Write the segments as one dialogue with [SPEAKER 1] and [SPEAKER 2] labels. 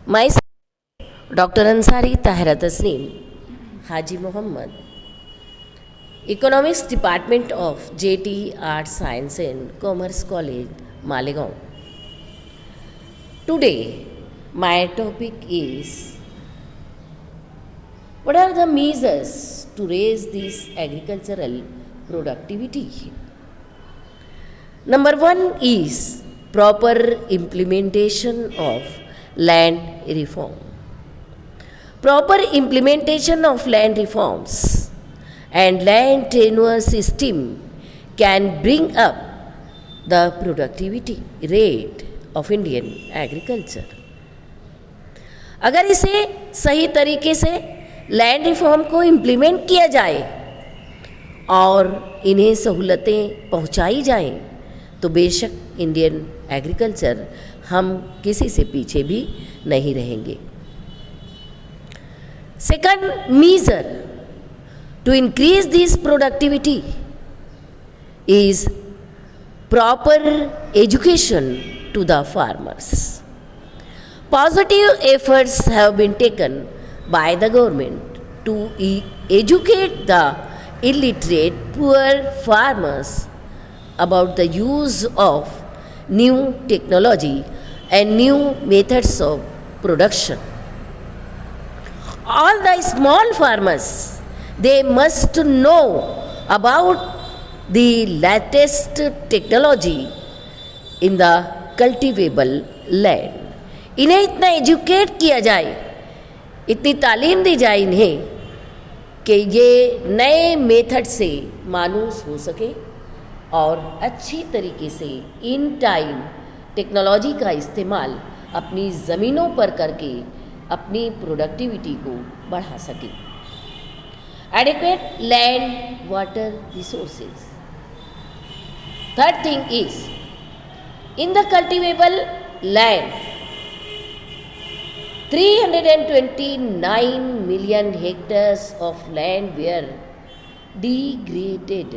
[SPEAKER 1] Myself, Dr. Ansari Tahira Tasneem, Haji Muhammad, Economics Department of JT Arts Science and Commerce College, Malegaon. Today, my topic is what are the measures to raise this agricultural productivity? Number one is proper implementation of land reform. Proper implementation of land reforms and land tenure system can bring up the productivity rate of Indian agriculture. अगर इसे सही तरीके से land reform को implement किया जाए और इन्हें सहूलतें पहुंचाई जाएं, तो बेशक इंडियन एग्रीकल्चर हम किसी से पीछे भी नहीं रहेंगे. Second measure to increase this productivity is proper education to the farmers. Positive efforts have been taken by the government to educate the illiterate poor farmers about the use of new technology and new methods of production. All the small farmers, they must know about the latest technology in the cultivable land. इन्हें इतना educate किया जाए, इतनी तालीम दी जाए इन्हें कि ये नए मेथड से मानूस हो सके और अच्छी तरीके से इन टाइम टेक्नोलॉजी का इस्तेमाल अपनी ज़मीनों पर करके अपनी प्रोडक्टिविटी को बढ़ा सके. Adequate land water resources. Third thing is in the cultivable land 329 million hectares of land were degraded.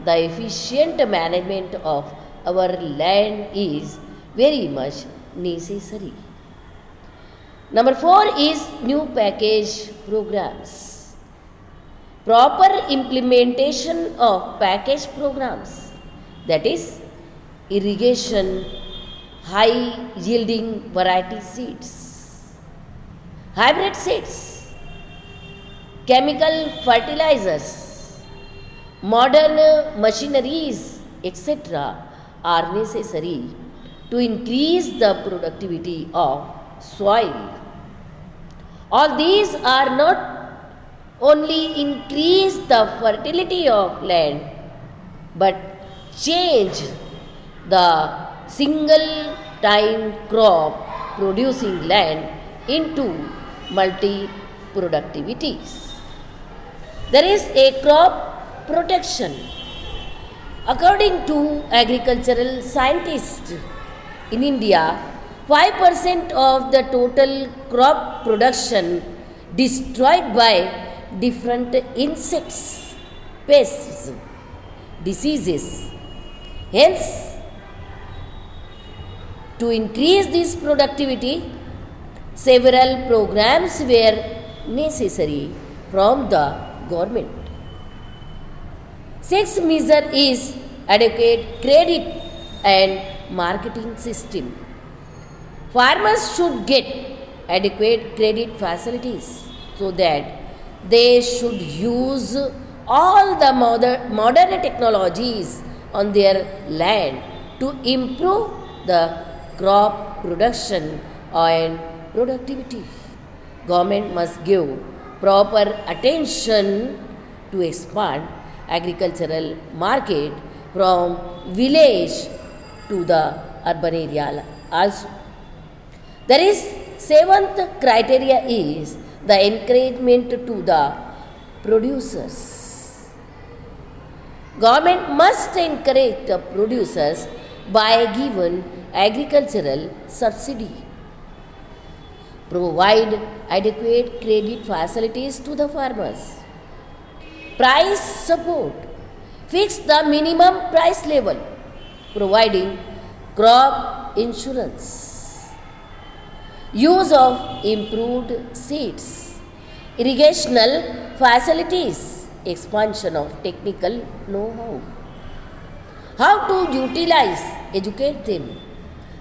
[SPEAKER 1] The efficient management of our land is very much necessary. Number 4 is new package programs. Proper implementation of package programs, that is irrigation, high yielding variety seeds, hybrid seeds, chemical fertilizers, modern machineries, etc. are necessary to increase the productivity of soil. All these are not only increase the fertility of land, but change the single time crop producing land into multi-productivities. There is a crop protection. According to agricultural scientists in India, 5% of the total crop production destroyed by different insects, pests, diseases. Hence, to increase this productivity, several programs were necessary from the government. Sixth measure is adequate credit and marketing system. Farmers should get adequate credit facilities so that they should use all the modern technologies on their land to improve the crop production and productivity. Government must give proper attention to expand agricultural market from village to the urban area also. There is seventh criteria is the encouragement to the producers. Government must encourage the producers by giving agricultural subsidy, provide adequate credit facilities to the farmers, price support, fix the minimum price level, providing crop insurance, use of improved seeds, irrigational facilities, expansion of technical know-how. How to utilize, educate them,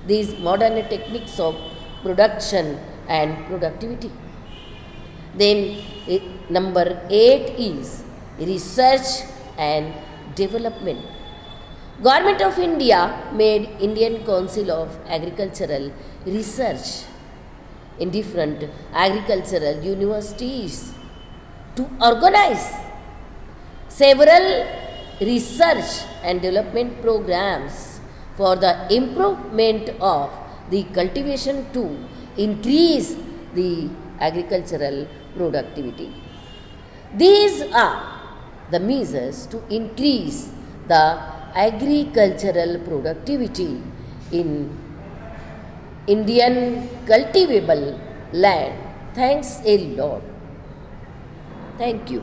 [SPEAKER 1] these modern techniques of production and productivity. Then number 8 is research and development. Government of India made Indian Council of Agricultural Research in different agricultural universities to organize several research and development programs for the improvement of the cultivation to increase the agricultural productivity. These are the measures to increase the agricultural productivity in Indian cultivable land. Thanks a lot. Thank you.